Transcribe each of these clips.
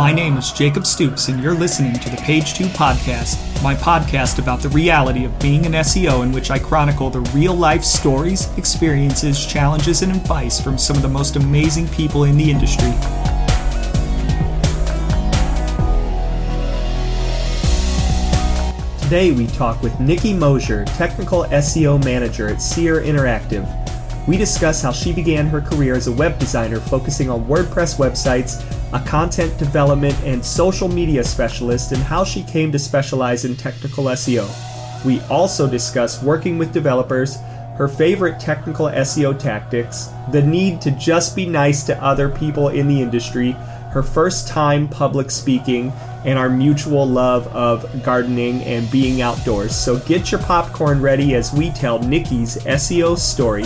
My name is Jacob Stoops, and you're listening to the Page 2 Podcast, my podcast about the reality of being an SEO, in which I chronicle the real-life stories, experiences, challenges, and advice from some of the most amazing people in the industry. Today we talk with Niki Mosier, Technical SEO Manager at Seer Interactive. We discuss how she began her career as a web designer focusing on WordPress websites, a content development and social media specialist, and how she came to specialize in technical SEO. We also discuss working with developers, her favorite technical SEO tactics, the need to just be nice to other people in the industry, her first time public speaking, and our mutual love of gardening and being outdoors. So get your popcorn ready as we tell Niki's SEO story.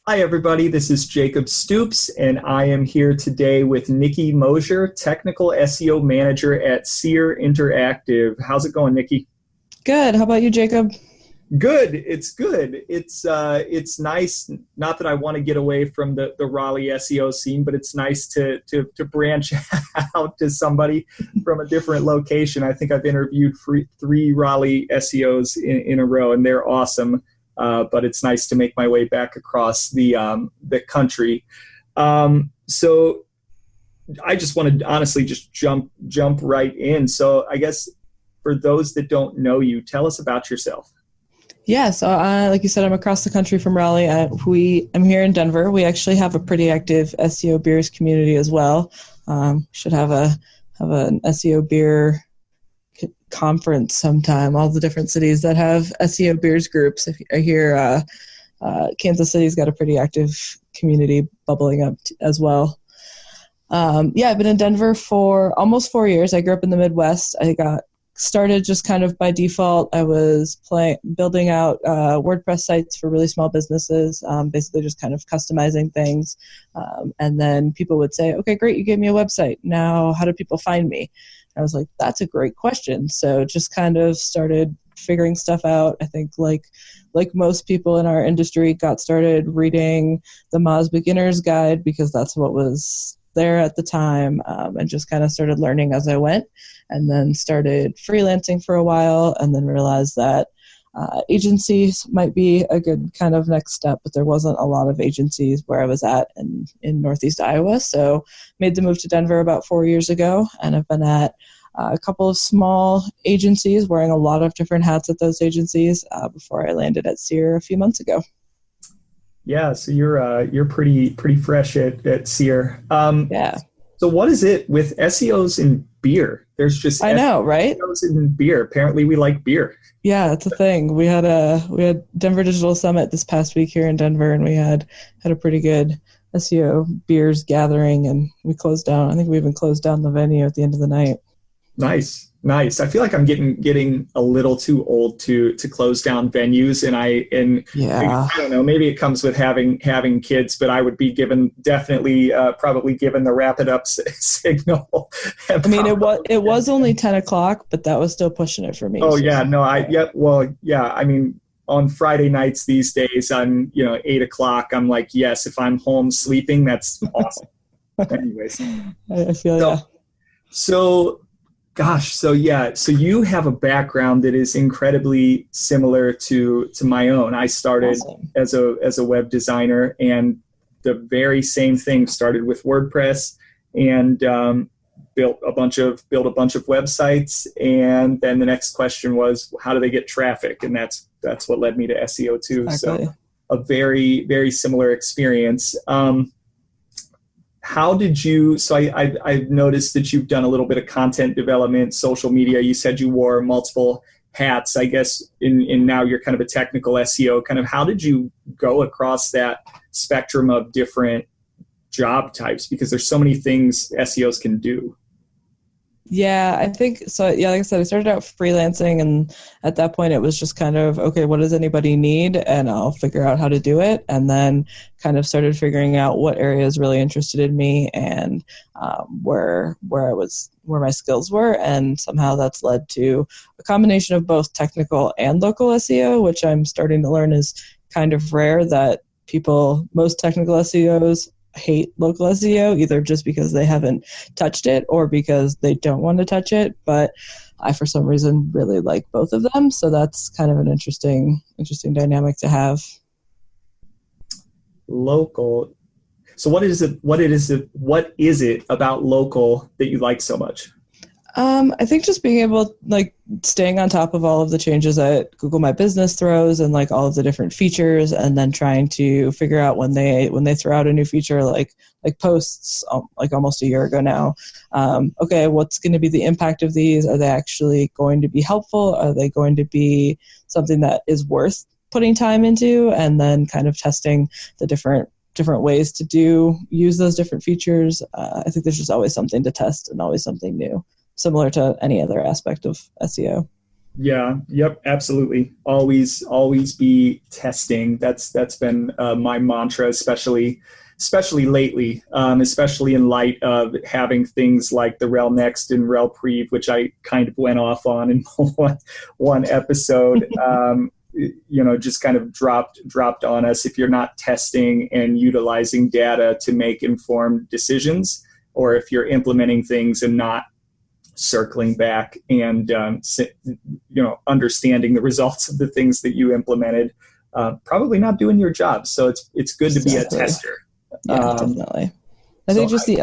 Hi everybody, this is Jacob Stoops, and I am here today with Niki Mosier, Technical SEO Manager at Seer Interactive. How's it going, Niki? Good. How about you, Jacob? Good. It's good. It's nice. Not that I want to get away from the Raleigh SEO scene, but it's nice to branch out to somebody from a different location. I think I've interviewed three Raleigh SEOs in a row, and they're awesome. But it's nice to make my way back across the country. So I just want to honestly just jump right in. So I guess for those that don't know you, tell us about yourself. Yeah, so like you said, I'm across the country from Raleigh. I'm here in Denver. We actually have a pretty active SEO beers community as well. Should have an SEO beer conference sometime. All the different cities that have SEO beers groups. I hear Kansas City's got a pretty active community bubbling up as well. I've been in Denver for almost 4 years. I grew up in the Midwest. I got started just kind of by default. I was building out WordPress sites for really small businesses, basically just kind of customizing things. And then people would say, okay, great, you gave me a website. Now, how do people find me? I was like, that's a great question. So just kind of started figuring stuff out. I think like most people in our industry, got started reading the Moz Beginner's Guide because that's what was there at the time, and just kind of started learning as I went, and then started freelancing for a while, and then realized that agencies might be a good kind of next step, but there wasn't a lot of agencies where I was at in Northeast Iowa. So made the move to Denver about 4 years ago, and I've been at a couple of small agencies, wearing a lot of different hats at those agencies before I landed at Seer a few months ago. Yeah, so you're pretty fresh at Seer. Yeah. So what is it with SEOs and beer? There's just I know, right? SEOs and beer. Apparently, we like beer. Yeah, it's a thing. We had Denver Digital Summit this past week here in Denver, and we had a pretty good SEO beers gathering, and we closed down. I think we even closed down the venue at the end of the night. Nice. I feel like I'm getting a little too old to close down venues, and I don't know. Maybe it comes with having kids, but I would be probably given the wrap it up signal. I mean, it was only 10 o'clock, but that was still pushing it for me. Oh yeah, no, I mean, on Friday nights these days, I'm 8 o'clock. I'm like, yes, if I'm home sleeping, that's awesome. Anyways, I feel So you have a background that is incredibly similar to my own. I started as a web designer, and the very same thing, started with WordPress, and built a bunch of websites, and then the next question was, how do they get traffic? And that's what led me to SEO too. Exactly. So a very, very similar experience. How did you, so I've noticed that you've done a little bit of content development, social media. You said you wore multiple hats, I guess, in now you're kind of a technical SEO. Kind of how did you go across that spectrum of different job types? Because there's so many things SEOs can do. Yeah, I think so. Yeah, like I said, I started out freelancing, and at that point, it was just kind of, okay, what does anybody need? And I'll figure out how to do it. And then kind of started figuring out what areas really interested in me and where my skills were. And somehow that's led to a combination of both technical and local SEO, which I'm starting to learn is kind of rare, that most technical SEOs hate local SEO, either just because they haven't touched it or because they don't want to touch it. But I, for some reason, really like both of them. So that's kind of an interesting dynamic to have. Local. So what is it about local that you like so much? I think just being able, like, staying on top of all of the changes that Google My Business throws and like all of the different features, and then trying to figure out when they throw out a new feature, like posts, like almost a year ago now. Okay, what's going to be the impact of these? Are they actually going to be helpful? Are they going to be something that is worth putting time into? And then kind of testing the different ways to use those different features. I think there's just always something to test and always something new, similar to any other aspect of SEO. Yeah. Yep. Absolutely. Always be testing. That's been my mantra, especially lately, especially in light of having things like the Rel Next and Rel Prev, which I kind of went off on in one episode. Just kind of dropped on us. If you're not testing and utilizing data to make informed decisions, or if you're implementing things and not circling back and understanding the results of the things that you implemented, probably not doing your job. So it's good to be a tester. Yeah, definitely. I think just the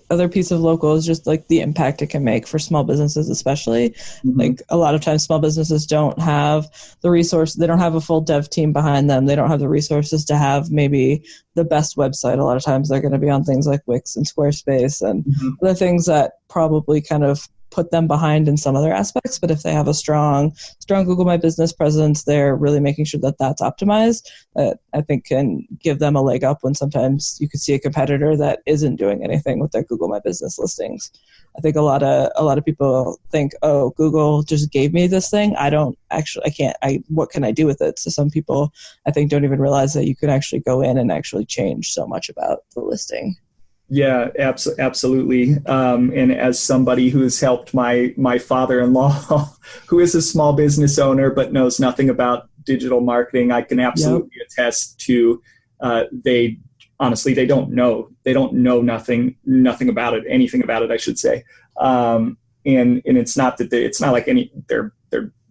other piece of local is just like the impact it can make for small businesses, especially. Mm-hmm. Like a lot of times small businesses don't have the resource. They don't have a full dev team behind them. They don't have the resources to have maybe the best website. A lot of times they're going to be on things like Wix and Squarespace and other things that probably kind of put them behind in some other aspects. But if they have a strong Google My Business presence, they're really making sure that that's optimized. That I think can give them a leg up when sometimes you could see a competitor that isn't doing anything with their Google My Business listings. I think a lot of people think, oh, Google just gave me this thing. What can I do with it? So some people, I think, don't even realize that you can actually go in and actually change so much about the listing. Yeah, absolutely. And as somebody who's helped my father-in-law, who is a small business owner but knows nothing about digital marketing, I can absolutely attest to they don't know nothing about it, anything about it, I should say. And it's not that it's not like they're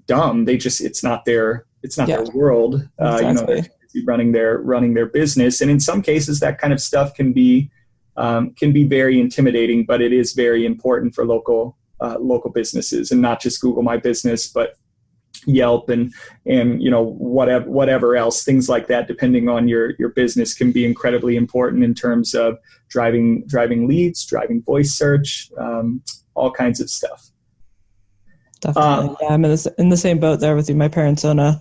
dumb. It's not their world. Exactly. They're busy running their business, and in some cases that kind of stuff can be very intimidating, but it is very important for local businesses, and not just Google My Business, but Yelp and whatever else, things like that, depending on your business, can be incredibly important in terms of driving leads, driving voice search, all kinds of stuff. Definitely. Yeah, I'm in the same boat there with you. My parents own a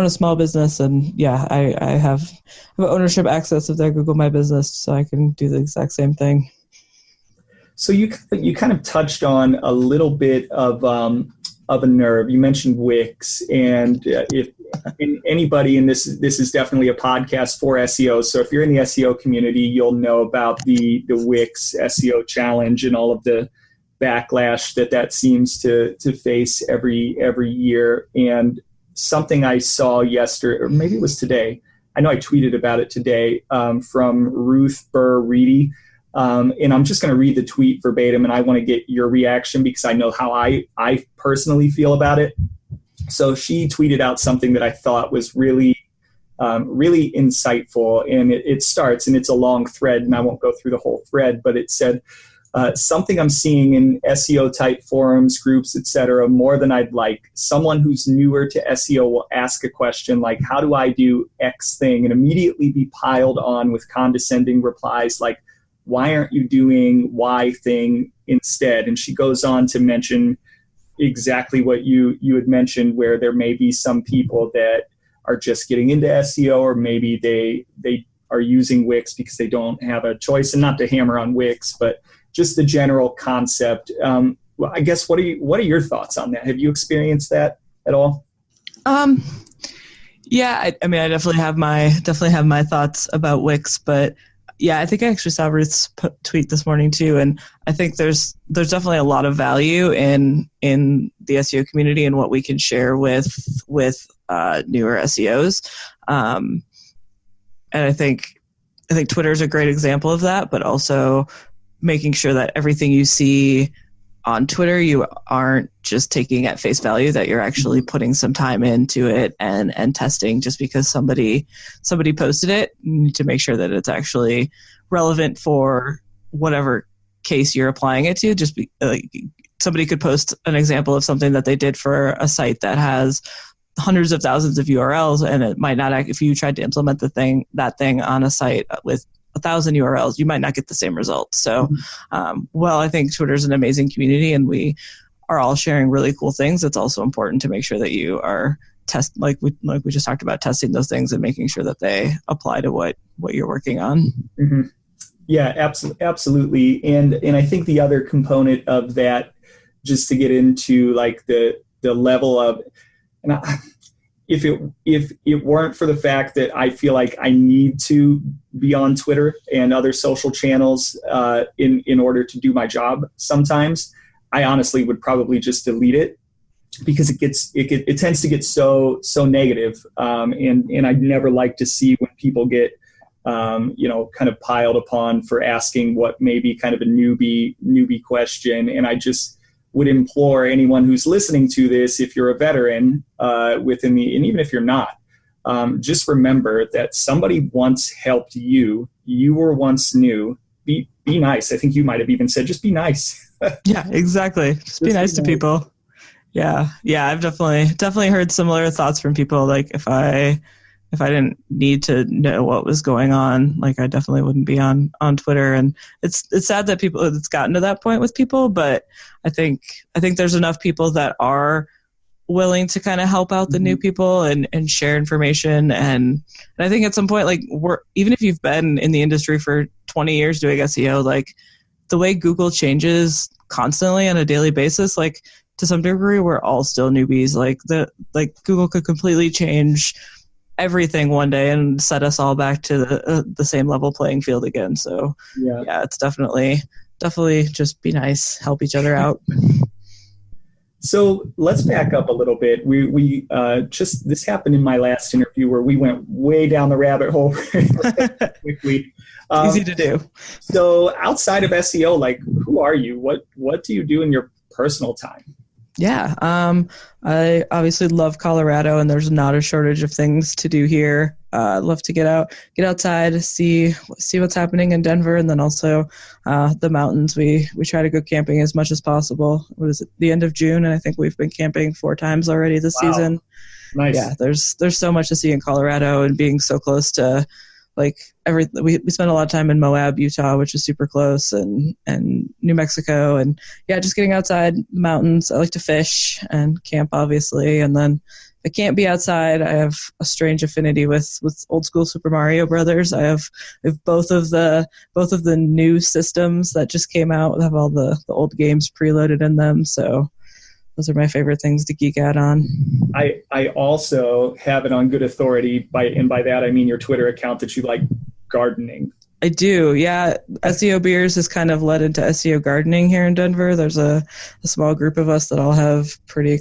small business, and I have ownership access of their Google My Business, so I can do the exact same thing. So you kind of touched on a little bit of a nerve. You mentioned Wix, and if anybody, and this is definitely a podcast for SEO. So if you're in the SEO community, you'll know about the Wix SEO challenge and all of the backlash that seems to face every year. And something I saw yesterday, or maybe it was today, I know I tweeted about it today, from Ruth Burr Reedy. And I'm just going to read the tweet verbatim, and I want to get your reaction because I know how I personally feel about it. So she tweeted out something that I thought was really insightful. And it starts, and it's a long thread, and I won't go through the whole thread, but it said, something I'm seeing in SEO type forums, groups, etc., more than I'd like. Someone who's newer to SEO will ask a question like, how do I do X thing? And immediately be piled on with condescending replies like, why aren't you doing Y thing instead? And she goes on to mention exactly what you had mentioned, where there may be some people that are just getting into SEO, or maybe they are using Wix because they don't have a choice. And not to hammer on Wix, but just the general concept. well, I guess what are your thoughts on that? Have you experienced that at all? Yeah, I mean, I definitely have my thoughts about Wix, but yeah, I think I actually saw Ruth's tweet this morning too, and I think there's definitely a lot of value in the SEO community and what we can share with newer SEOs, and I think Twitter is a great example of that, but also making sure that everything you see on Twitter, you aren't just taking at face value, that you're actually putting some time into it and testing. Just because somebody posted it, you need to make sure that it's actually relevant for whatever case you're applying it to. Somebody could post an example of something that they did for a site that has hundreds of thousands of URLs, and it might not, if you tried to implement that thing on a site with 1,000 URLs, you might not get the same result. So, I think Twitter is an amazing community, and we are all sharing really cool things. It's also important to make sure that you are like we just talked about, testing those things and making sure that they apply to what you're working on. Mm-hmm. Yeah, absolutely. And I think the other component of that, just to get into like the level of, and if it weren't for the fact that I feel like I need to be on Twitter and other social channels in order to do my job, sometimes I honestly would probably just delete it, because it tends to get so negative, and I'd never like to see when people get kind of piled upon for asking what may be kind of a newbie question. And I just would implore anyone who's listening to this, if you're a veteran and even if you're not, just remember that somebody once helped you. You were once new. Be nice. I think you might have even said, just be nice. Yeah, exactly. Just be nice to people. Yeah. I've definitely heard similar thoughts from people. Like if I didn't need to know what was going on, like I definitely wouldn't be on Twitter. And it's sad that it's gotten to that point with people, but I think there's enough people that are willing to kind of help out the new people and share information. And I think at some point, like even if you've been in the industry for 20 years doing SEO, like the way Google changes constantly on a daily basis, like to some degree, we're all still newbies. Like Google could completely change everything one day and set us all back to the same level playing field again. So yeah, it's definitely just be nice, help each other out. So let's back up a little bit. We this happened in my last interview where we went way down the rabbit hole quickly. Easy to do. So outside of SEO, like, who are you? What do you do in your personal time? Yeah, I obviously love Colorado, and there's not a shortage of things to do here. Love to get outside, see what's happening in Denver, and then also the mountains. We try to go camping as much as possible. What is it? The end of June, and I think we've been camping 4 times already this season. Nice. Yeah, there's so much to see in Colorado, and being so close to like we spend a lot of time in Moab, Utah, which is super close, and New Mexico, and yeah, just getting outside the mountains. I like to fish and camp, obviously, and then if I can't be outside, I have a strange affinity with old school Super Mario Brothers. I have both of the new systems that just came out. Have all the old games preloaded in them, so those are my favorite things to geek out on. I also have it on good authority, by that I mean your Twitter account, that you like gardening. I do, yeah. SEO Beers has kind of led into SEO gardening here in Denver. There's a small group of us that all have pretty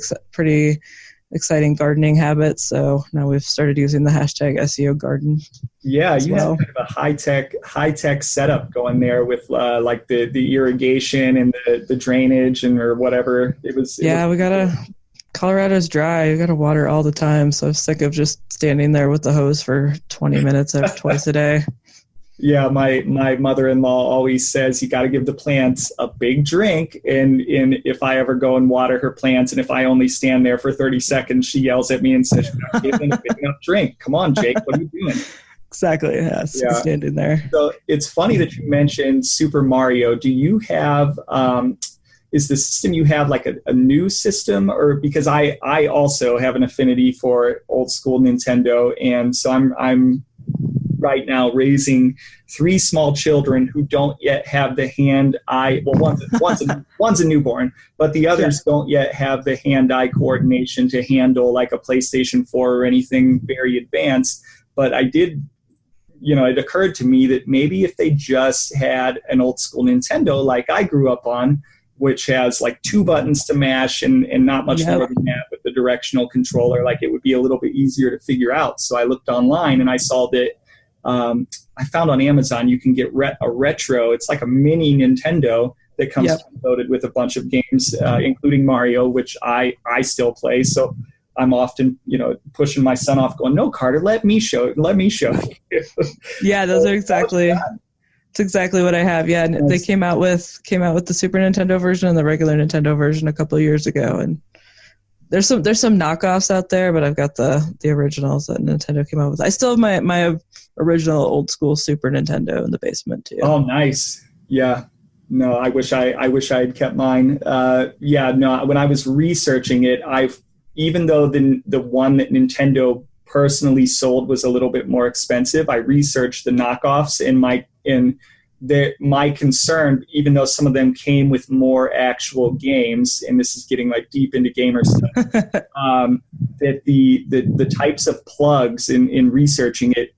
exciting gardening habits. So now we've started using the hashtag SEO garden. Yeah, you have kind of a high tech setup going there with like the irrigation and the drainage or whatever. Colorado's dry. You got to water all the time. So I'm sick of just standing there with the hose for 20 minutes twice a day. Yeah, my mother-in-law always says you got to give the plants a big drink. And if I ever go and water her plants, and if I only stand there for 30 seconds, she yells at me and says, "You're not giving a big enough drink. Come on, Jake, what are you doing?" Exactly. Yeah, standing there. So it's funny that you mentioned Super Mario. Do you have is the system you have like a new system, or because I also have an affinity for old school Nintendo, and so I'm right now raising 3 small children who don't yet have the hand-eye, well, one's a newborn, but the others don't yet have the hand-eye coordination to handle like a PlayStation 4 or anything very advanced. But I did, it occurred to me that maybe if they just had an old school Nintendo like I grew up on, which has like 2 buttons to mash and not much more than that with the directional controller, like it would be a little bit easier to figure out. So I looked online and I saw that I found on Amazon you can get a retro. It's like a mini Nintendo that comes loaded with a bunch of games, including Mario, which I still play. So I'm often, pushing my son off going, no, Carter, let me show you. Yeah, those are exactly... It's exactly what I have. Yeah, and they came out with the Super Nintendo version and the regular Nintendo version a couple of years ago. And there's some knockoffs out there, but I've got the originals that Nintendo came out with. I still have my original old school Super Nintendo in the basement too. Oh, nice. Yeah. No, I wish I had kept mine. When I was researching it, even though the one that Nintendo personally sold was a little bit more expensive, I researched the knockoffs my concern, even though some of them came with more actual games, and this is getting like deep into gamer stuff, that the types of plugs in researching it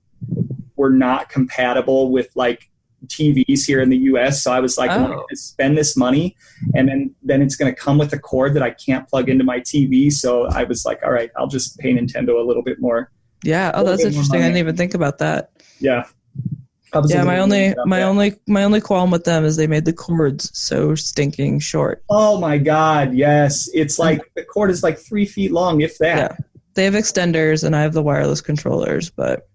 were not compatible with like TVs here in the US. So I was like, I'm going to spend this money and then it's going to come with a cord that I can't plug into my TV. So I was like, all right, I'll just pay Nintendo a little bit more. Yeah. Oh, that's interesting. I didn't even think about that. Yeah. My only qualm with them is they made the cords so stinking short. Oh my God. Yes. It's like the cord is like 3 feet long, if that. Yeah. They have extenders and I have the wireless controllers, but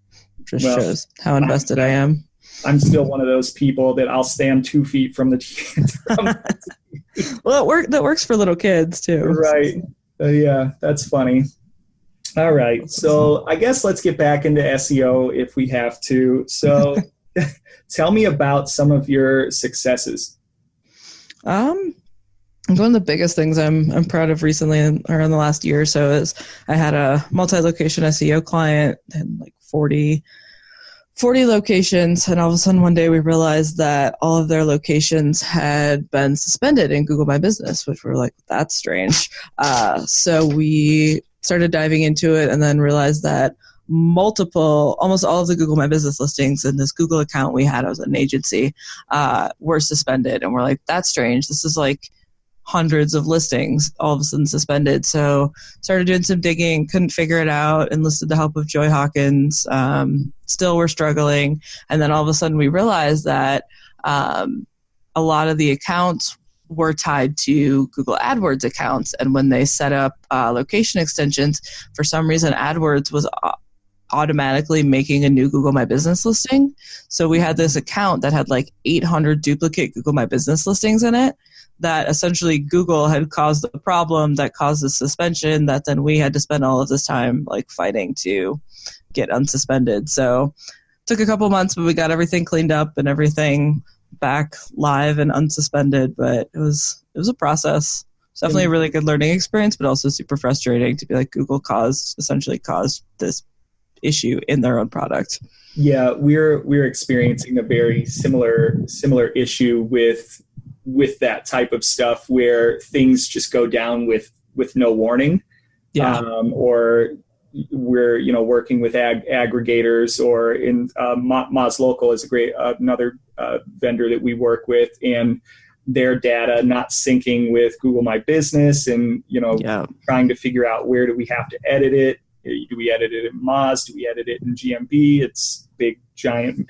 just shows how invested I am. I'm still one of those people that I'll stand 2 feet from the TV. Well, that works for little kids too. Right. Yeah, that's funny. All right. So I guess let's get back into SEO if we have to. So tell me about some of your successes. One of the biggest things I'm proud of recently or in the last year or so is I had a multi-location SEO client and like 40 locations, and all of a sudden one day we realized that all of their locations had been suspended in Google My Business, which we're like, that's strange. So we started diving into it and then realized that almost all of the Google My Business listings in this Google account we had as an agency were suspended. And we're like, that's strange. This is like hundreds of listings all of a sudden suspended. So started doing some digging, couldn't figure it out, enlisted the help of Joy Hawkins. Still we're struggling. And then all of a sudden we realized that a lot of the accounts were tied to Google AdWords accounts. And when they set up location extensions, for some reason AdWords was automatically making a new Google My Business listing. So we had this account that had like 800 duplicate Google My Business listings in it, that essentially Google had caused the problem that caused the suspension, that then we had to spend all of this time like fighting to get unsuspended. So it took a couple months, but we got everything cleaned up and everything back live and unsuspended. But it was a process. It's definitely a really good learning experience, but also super frustrating to be like, Google essentially caused this issue in their own product. Yeah, we're experiencing a very similar issue with that type of stuff where things just go down with no warning. Yeah. Or we're working with aggregators, or in Moz Local is another vendor that we work with, and their data not syncing with Google My Business, and trying to figure out where do we have to edit it. Do we edit it in Moz? Do we edit it in GMB? It's big, giant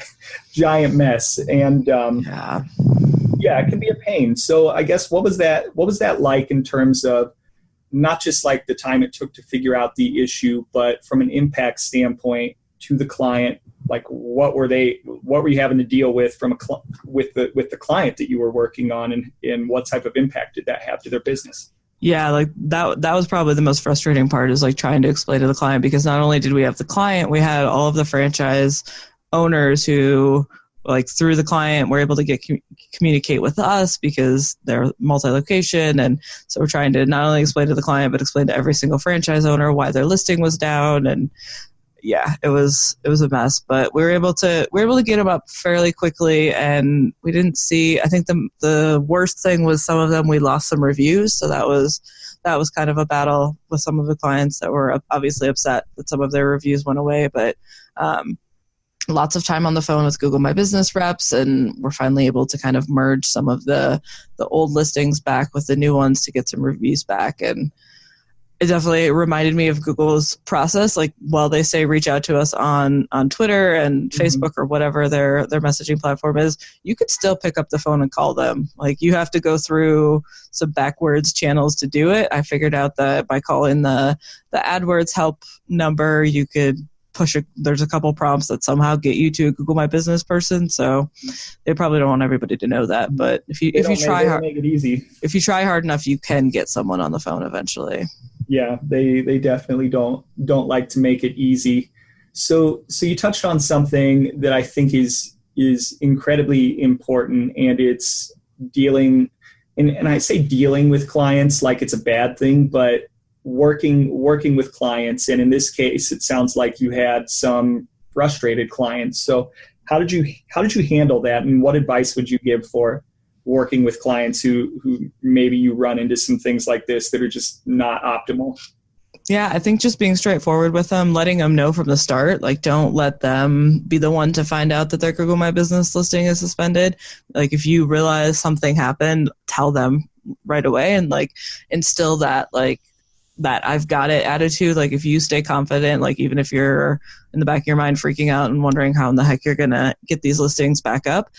mess. And it can be a pain. So I guess what was that like in terms of not just like the time it took to figure out the issue, but from an impact standpoint to the client? Like what were you having to deal with with the client that you were working on, and what type of impact did that have to their business? Yeah, like that was probably the most frustrating part, is like trying to explain to the client, because not only did we have the client, we had all of the franchise owners who, like, through the client were able to communicate with us because they're multi-location. And so we're trying to not only explain to the client, but explain to every single franchise owner why their listing was down. And yeah, it was a mess, but we were able to get them up fairly quickly, and we didn't see, I think the worst thing was some of them, we lost some reviews. So that was kind of a battle with some of the clients that were obviously upset that some of their reviews went away, but lots of time on the phone with Google My Business reps, and we're finally able to kind of merge some of the old listings back with the new ones to get some reviews back. And it definitely reminded me of Google's process. Like, while they say reach out to us on Twitter and Facebook or whatever their messaging platform is, you could still pick up the phone and call them. Like, you have to go through some backwards channels to do it. I figured out that by calling the AdWords help number, you could there's a couple prompts that somehow get you to a Google My Business person. So they probably don't want everybody to know that. But if you try hard, make it easy. If you try hard enough, you can get someone on the phone eventually. Yeah, they definitely don't like to make it easy. So you touched on something that I think is incredibly important, and it's dealing, and I say dealing with clients like it's a bad thing, but working with clients. And in this case, it sounds like you had some frustrated clients. So how did you handle that, and what advice would you give for working with clients who maybe you run into some things like this that are just not optimal? Yeah, I think just being straightforward with them, letting them know from the start. Like, don't let them be the one to find out that their Google My Business listing is suspended. Like, if you realize something happened, tell them right away, and like instill that I've got it attitude. Like, if you stay confident, like even if you're in the back of your mind freaking out and wondering how in the heck you're going to get these listings back up,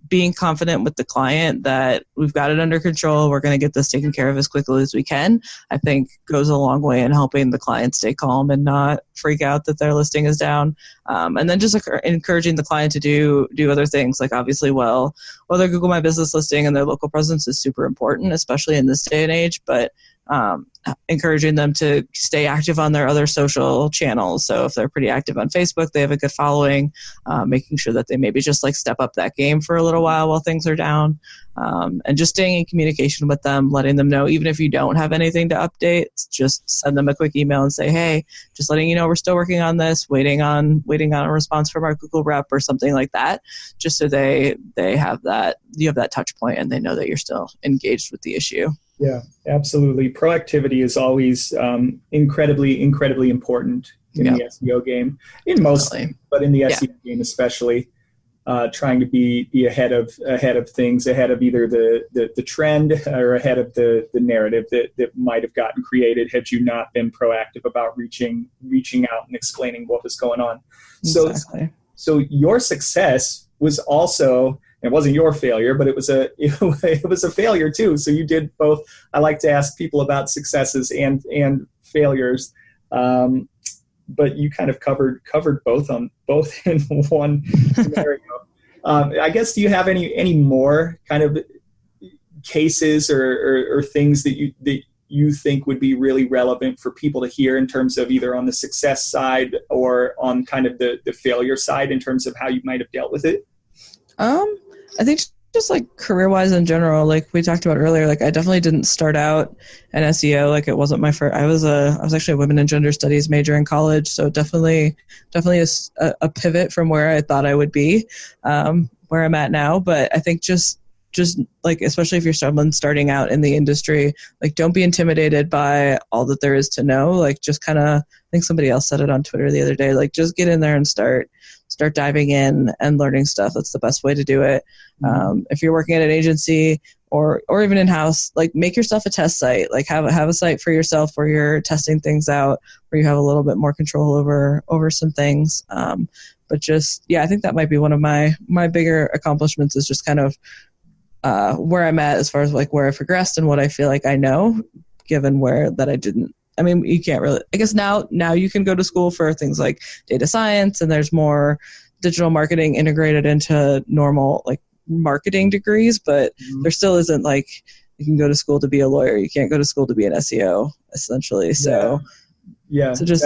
being confident with the client that we've got it under control, we're going to get this taken care of as quickly as we can, I think goes a long way in helping the client stay calm and not freak out that their listing is down. And then just encouraging the client to do other things. Like, obviously, well, their Google My Business listing and their local presence is super important, especially in this day and age, but encouraging them to stay active on their other social channels. So if they're pretty active on Facebook, they have a good following, making sure that they maybe just like step up that game for a little while things are down, and just staying in communication with them, letting them know, even if you don't have anything to update, just send them a quick email and say, hey, just letting you know we're still working on this, waiting on a response from our Google rep or something like that, just so they have that, you have that touch point and they know that you're still engaged with the issue. Yeah, absolutely. Proactivity is always incredibly, incredibly important in the SEO game. In most, but in the SEO game especially, trying to be ahead of things, ahead of either the trend or ahead of the narrative that might have gotten created had you not been proactive about reaching out and explaining what was going on. Exactly. So your success was also, it wasn't your failure, but it was a failure too. So you did both. I like to ask people about successes and failures, but you kind of covered both in one scenario. I guess, do you have any more kind of cases or things that you think would be really relevant for people to hear in terms of either on the success side or on kind of the failure side in terms of how you might have dealt with it? I think just like career-wise in general, like we talked about earlier, like I definitely didn't start out in SEO. Like, it wasn't my first. I was actually a women and gender studies major in college, so definitely a pivot from where I thought I would be, where I'm at now. But I think just like, especially if you're someone starting out in the industry, like, don't be intimidated by all that there is to know. Like, just kind of, I think somebody else said it on Twitter the other day, like, just get in there and start diving in and learning stuff. That's the best way to do it. If you're working at an agency or even in-house, like, make yourself a test site. Like, have a site for yourself where you're testing things out, where you have a little bit more control over some things. But just, I think that might be one of my bigger accomplishments, is just kind of where I'm at as far as like where I progressed and what I feel like I know, given where that I didn't. I mean, you can't really, I guess now you can go to school for things like data science, and there's more digital marketing integrated into normal like marketing degrees, but there still isn't like, you can go to school to be a lawyer, you can't go to school to be an SEO essentially. So just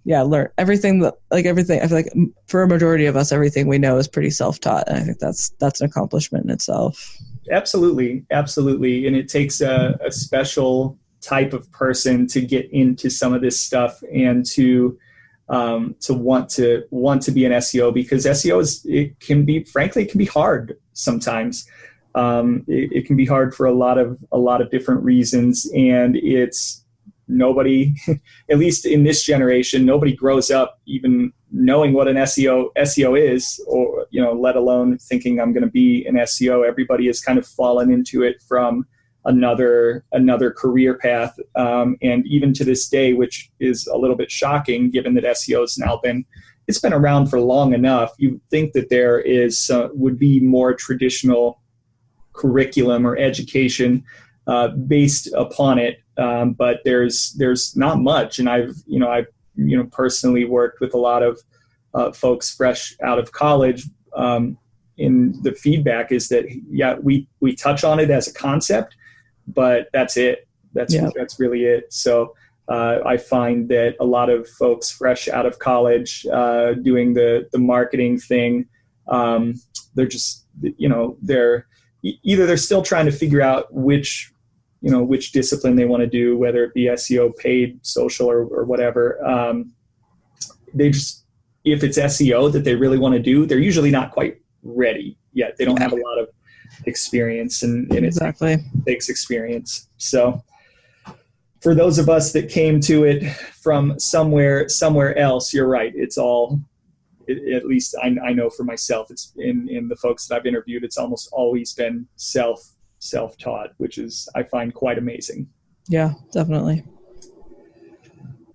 learn everything everything. I feel like for a majority of us, everything we know is pretty self-taught, and I think that's an accomplishment in itself. Absolutely. And it takes a special type of person to get into some of this stuff and to to want to be an SEO, because SEO can be hard sometimes. It can be hard for a lot of different reasons, and it's nobody, at least in this generation, nobody grows up even knowing what an SEO is, or let alone thinking I'm going to be an SEO. Everybody has kind of fallen into it from another career path, and even to this day, which is a little bit shocking given that SEO has now been around for long enough. You think that there would be more traditional curriculum or education based upon it, but there's not much. And I've personally worked with a lot of folks fresh out of college. In the feedback is that we touch on it as a concept, but that's it. That's really it. So I find that a lot of folks fresh out of college doing the marketing thing, they're just they're still trying to figure out which discipline they want to do, whether it be SEO, paid, social, or whatever. If it's SEO that they really want to do, they're usually not quite ready yet. They don't have a lot of experience, and exactly. It takes experience. So for those of us that came to it from somewhere else, you're right. It's all, at least I know for myself, it's in the folks that I've interviewed, it's almost always been self-taught, which is, I find, quite amazing. Yeah, definitely.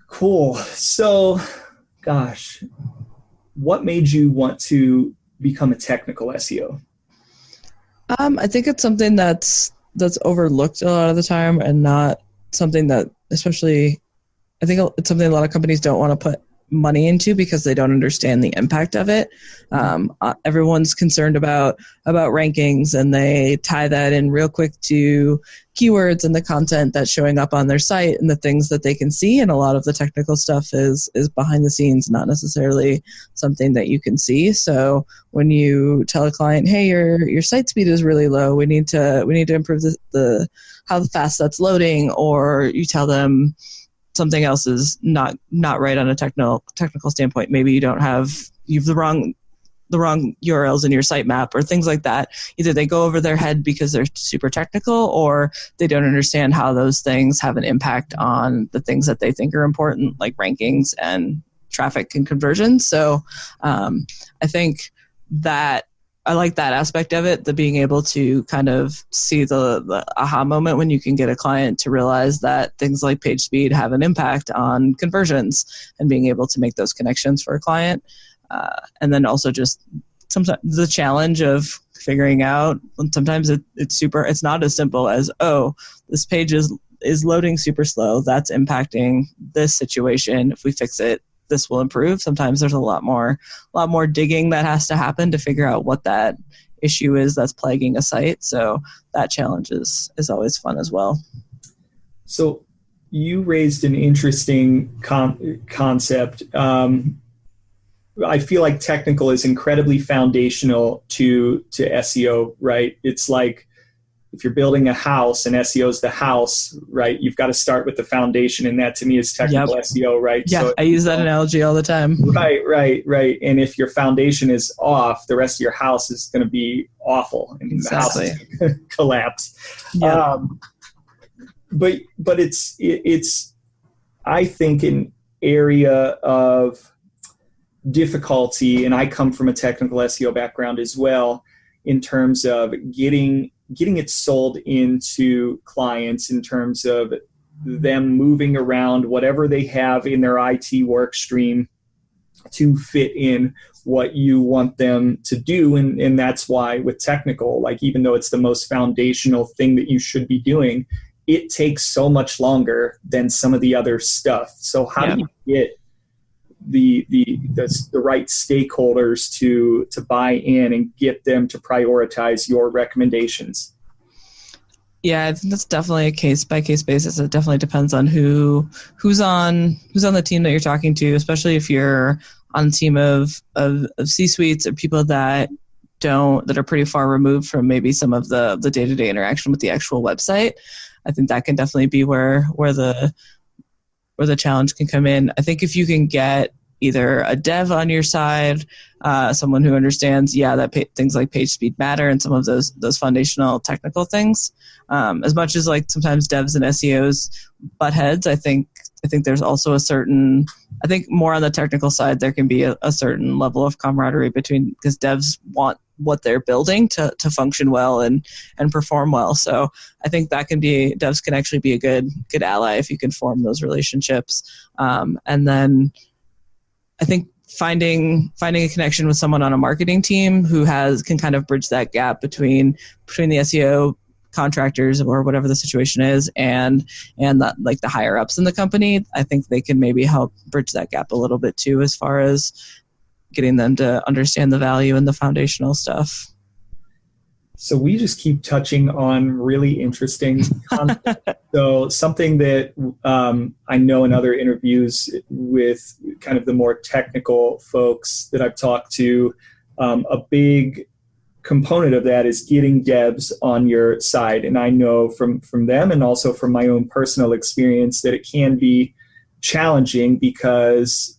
Cool. So, gosh, what made you want to become a technical SEO? I think it's something that's overlooked a lot of the time, and not something that, especially, I think it's something a lot of companies don't want to put money into because they don't understand the impact of it. Everyone's concerned about rankings, and they tie that in real quick to keywords and the content that's showing up on their site and the things that they can see. And a lot of the technical stuff is behind the scenes, not necessarily something that you can see. So when you tell a client, hey, your site speed is really low, we need to improve the how fast that's loading, or you tell them something else is not right on a technical standpoint. Maybe you have the wrong URLs in your sitemap or things like that. Either they go over their head because they're super technical, or they don't understand how those things have an impact on the things that they think are important, like rankings and traffic and conversions. So I think that I like that aspect of it, the being able to kind of see the aha moment when you can get a client to realize that things like page speed have an impact on conversions, and being able to make those connections for a client. And then also just sometimes the challenge of figuring out, sometimes it's not as simple as, oh, this page is loading super slow. That's impacting this situation. If we fix it, this will improve. Sometimes there's a lot more digging that has to happen to figure out what that issue is that's plaguing a site. So that challenge is always fun as well. So you raised an interesting concept. I feel like technical is incredibly foundational to SEO, right? It's like if you're building a house and SEO is the house, right? You've got to start with the foundation, and that to me is technical SEO, right? Yeah, so, I use that analogy all the time. Right. And if your foundation is off, the rest of your house is going to be awful, and exactly. The house is going to collapse. Yep. But it's I think an area of difficulty, and I come from a technical SEO background as well, in terms of getting it sold into clients, in terms of them moving around whatever they have in their IT work stream to fit in what you want them to do. And that's why with technical, like, even though it's the most foundational thing that you should be doing, it takes so much longer than some of the other stuff. So how do you get the right stakeholders to buy in and get them to prioritize your recommendations? Yeah, I think that's definitely a case by case basis. It definitely depends on who's on the team that you're talking to, especially if you're on a team of C-suites or people that are pretty far removed from maybe some of the day-to-day interaction with the actual website. I think that can definitely be where the challenge can come in. I think if you can get either a dev on your side, someone who understands, things like page speed matter and some of those foundational technical things. As much as like sometimes devs and SEOs butt heads, I think there's also I think more on the technical side, there can be a certain level of camaraderie because devs want what they're building to function well and perform well. So I think devs can actually be a good ally if you can form those relationships. And then I think finding a connection with someone on a marketing team who can kind of bridge that gap between the SEO contractors or whatever the situation is and that, like the higher ups in the company, I think they can maybe help bridge that gap a little bit too, as far as getting them to understand the value and the foundational stuff. So we just keep touching on really interesting content. So something that I know in other interviews with kind of the more technical folks that I've talked to, a big component of that is getting devs on your side. And I know from them and also from my own personal experience that it can be challenging because,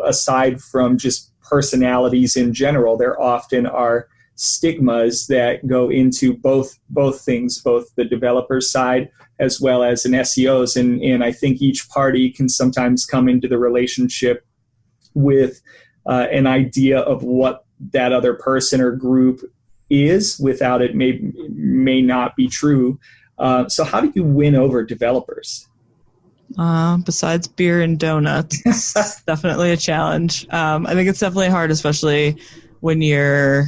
aside from just personalities in general, there often are stigmas that go into both things, both the developer side as well as an SEO's. And I think each party can sometimes come into the relationship with an idea of what that other person or group is without it may not be true. So how do you win over developers? Besides beer and donuts, it's definitely a challenge. I think it's definitely hard, especially when you're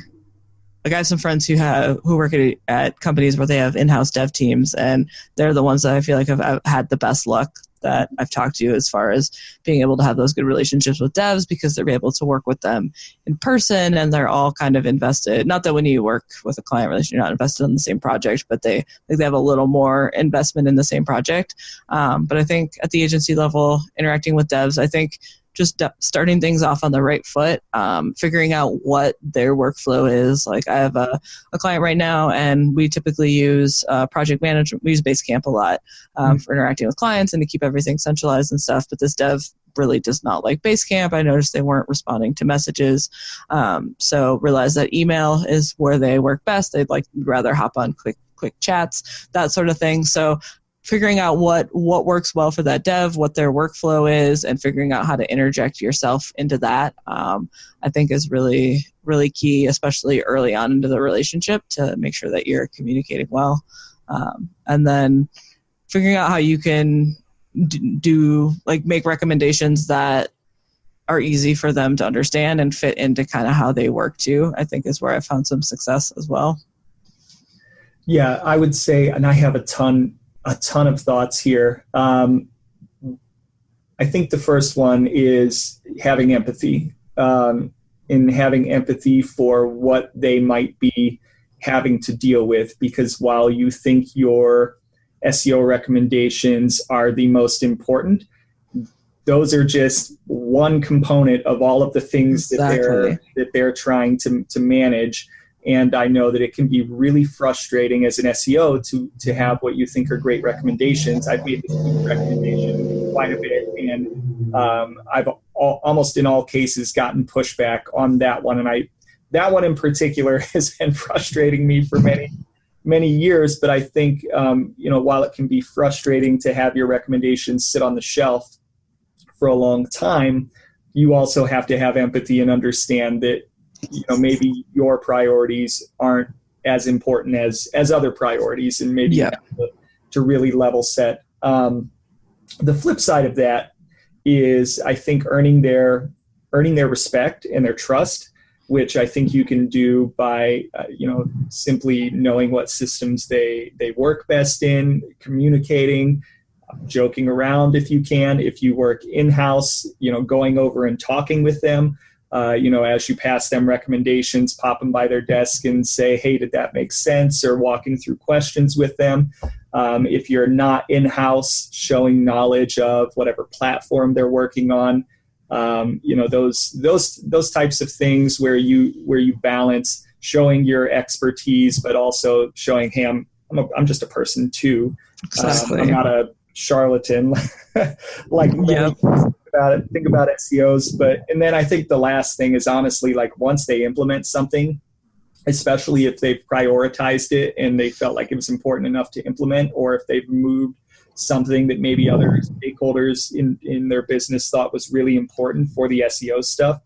like, I have some friends who work at companies where they have in-house dev teams, and they're the ones that I feel like have had the best luck that I've talked to as far as being able to have those good relationships with devs, because they're able to work with them in person and they're all kind of invested. Not that when you work with a client relationship, you're not invested in the same project, but they have a little more investment in the same project. But I think at the agency level, interacting with devs, I think just starting things off on the right foot, figuring out what their workflow is. Like I have a client right now, and we typically use project management. We use Basecamp a lot for interacting with clients and to keep everything centralized and stuff. But this dev really does not like Basecamp. I noticed they weren't responding to messages. So realized that email is where they work best. They'd rather hop on quick chats, that sort of thing. So figuring out what works well for that dev, what their workflow is, and figuring out how to interject yourself into that, I think is really, really key, especially early on into the relationship, to make sure that you're communicating well. And then figuring out how you can make recommendations that are easy for them to understand and fit into kind of how they work too, I think is where I found some success as well. Yeah, I would say, and I have a ton of thoughts here. I think the first one is having empathy, and having empathy for what they might be having to deal with, because while you think your SEO recommendations are the most important, those are just one component of all of the things Exactly. that they're trying to manage. And I know that it can be really frustrating as an SEO to have what you think are great recommendations. I've made this recommendation quite a bit, and I've almost in all cases gotten pushback on that one. And that one in particular has been frustrating me for many years. But I think while it can be frustrating to have your recommendations sit on the shelf for a long time, you also have to have empathy and understand that maybe your priorities aren't as important as other priorities, and maybe you have to really level set. The flip side of that is, I think, earning their respect and their trust, which I think you can do by simply knowing what systems they work best in, communicating, joking around if you can. If you work in-house, going over and talking with them. As you pass them recommendations, pop them by their desk and say, hey, did that make sense? Or walking through questions with them. If you're not in-house, showing knowledge of whatever platform they're working on. Those types of things where you balance showing your expertise, but also showing, hey, I'm just a person too. Exactly. I'm not a charlatan like think about SEOs, and then I think the last thing is honestly, like once they implement something, especially if they've prioritized it and they felt like it was important enough to implement, or if they've moved something that maybe other stakeholders in their business thought was really important for the SEO stuff,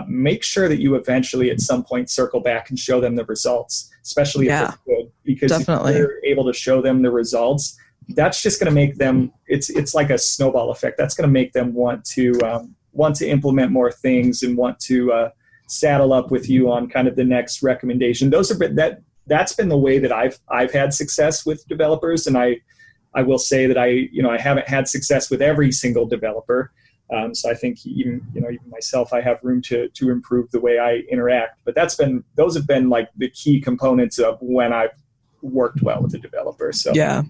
make sure that you eventually at some point circle back and show them the results, especially if they're good, because definitely. if you're able to show them the results, that's just going to make them, it's like a snowball effect. That's going to make them want to implement more things and want to saddle up with you on kind of the next recommendation. That's been the way that I've had success with developers. And I will say that I haven't had success with every single developer. So I think even myself, I have room to improve the way I interact. But those have been like the key components of when I've worked well with a developer. So yeah,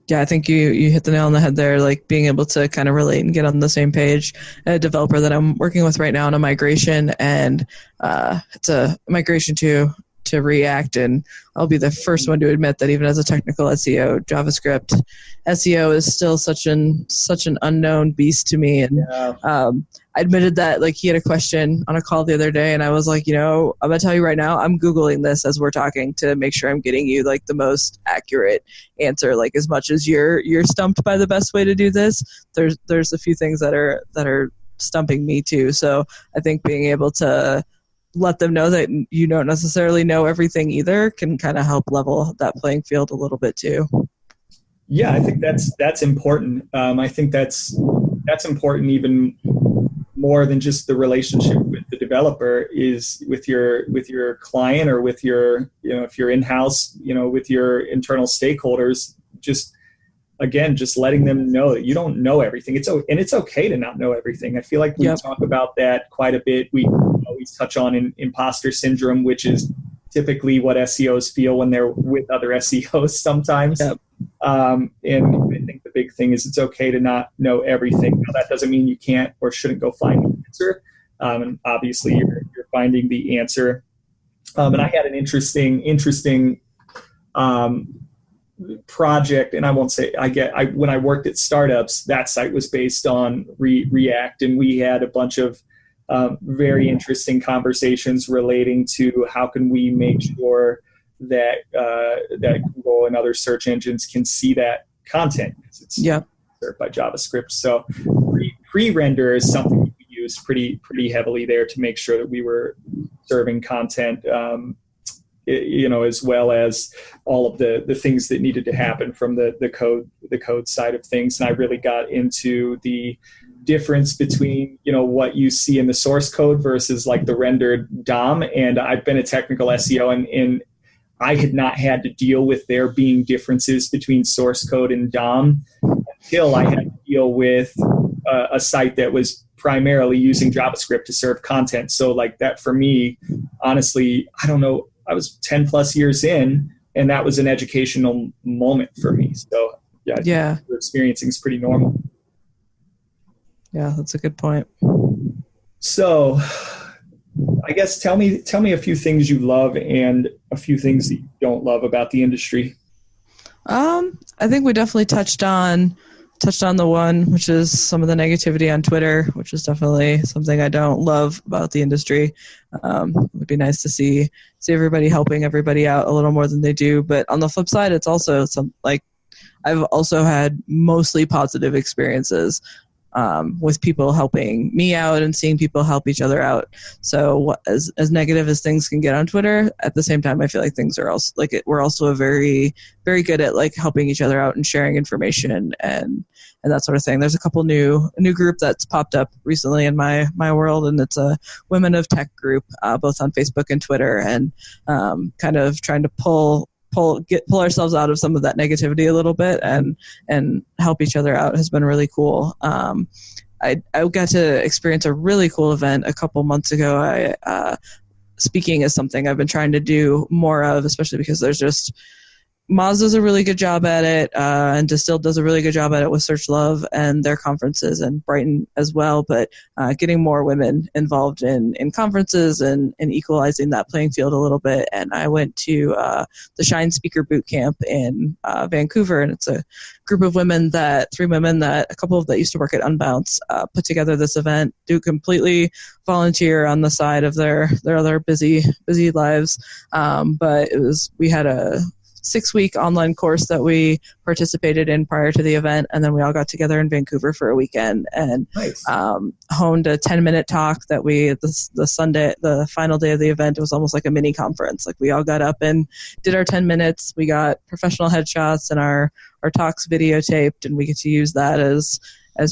I think you hit the nail on the head there. Like being able to kind of relate and get on the same page. A developer that I'm working with right now on a migration, and it's a migration to React, and I'll be the first one to admit that even as a technical SEO, JavaScript SEO is still such an unknown beast to me. And I admitted that, like, he had a question on a call the other day, and I was like, I'm gonna tell you right now, I'm Googling this as we're talking to make sure I'm getting you like the most accurate answer. Like, as much as you're stumped by the best way to do this, there's a few things that are stumping me too. So I think being able to let them know that you don't necessarily know everything either can kind of help level that playing field a little bit too. Yeah, I think that's important. I think that's important even more than just the relationship with the developer, is with your client, or with your, if you're in-house, with your internal stakeholders, just letting them know that you don't know everything. It's okay to not know everything. I feel like we talk about that quite a bit. We always touch on imposter syndrome, which is typically what SEOs feel when they're with other SEOs sometimes. Yep. And I think the big thing is it's okay to not know everything. Now, that doesn't mean you can't or shouldn't go find the answer. And obviously you're finding the answer. And I had an interesting project, and I won't say when I worked at startups, that site was based on React, and we had a bunch of very interesting conversations relating to how can we make sure that Google and other search engines can see that content, because it's served by JavaScript. So pre-render is something we use pretty heavily there to make sure that we were serving content, as well as all of the things that needed to happen from the code side of things. And I really got into the difference between, what you see in the source code versus like the rendered DOM. And I've been a technical SEO, and I had not had to deal with there being differences between source code and DOM until I had to deal with a site that was primarily using JavaScript to serve content. So like that for me, honestly, I don't know, I was 10 plus years in, and that was an educational moment for me. So yeah. What experiencing is pretty normal. Yeah, that's a good point. So I guess tell me a few things you love and a few things that you don't love about the industry. I think we definitely touched on the one, which is some of the negativity on Twitter, which is definitely something I don't love about the industry. It would be nice to see everybody helping everybody out a little more than they do. But on the flip side, it's also I've also had mostly positive experiences with people helping me out and seeing people help each other out. So as negative as things can get on Twitter, at the same time, I feel like things are also we're also very, very good at like helping each other out and sharing information and that sort of thing. There's a couple new group that's popped up recently in my world, and it's a Women of Tech group, both on Facebook and Twitter, and kind of trying to pull ourselves out of some of that negativity a little bit and help each other out has been really cool. I got to experience a really cool event a couple months ago. Speaking is something I've been trying to do more of, especially because there's just Moz does a really good job at it, and Distilled does a really good job at it with Search Love and their conferences, and Brighton as well. But getting more women involved in conferences and equalizing that playing field a little bit. And I went to the Shine Speaker Bootcamp in Vancouver, and it's a group of women three women that a couple of that used to work at Unbounce put together this event, do completely volunteer on the side of their other busy lives. But we had a 6-week online course that we participated in prior to the event, and then we all got together in Vancouver for a weekend and Nice. Honed a 10-minute talk that the Sunday, the final day of the event, it was almost like a mini conference. Like, we all got up and did our 10 minutes. We got professional headshots and our talks videotaped, and we get to use that as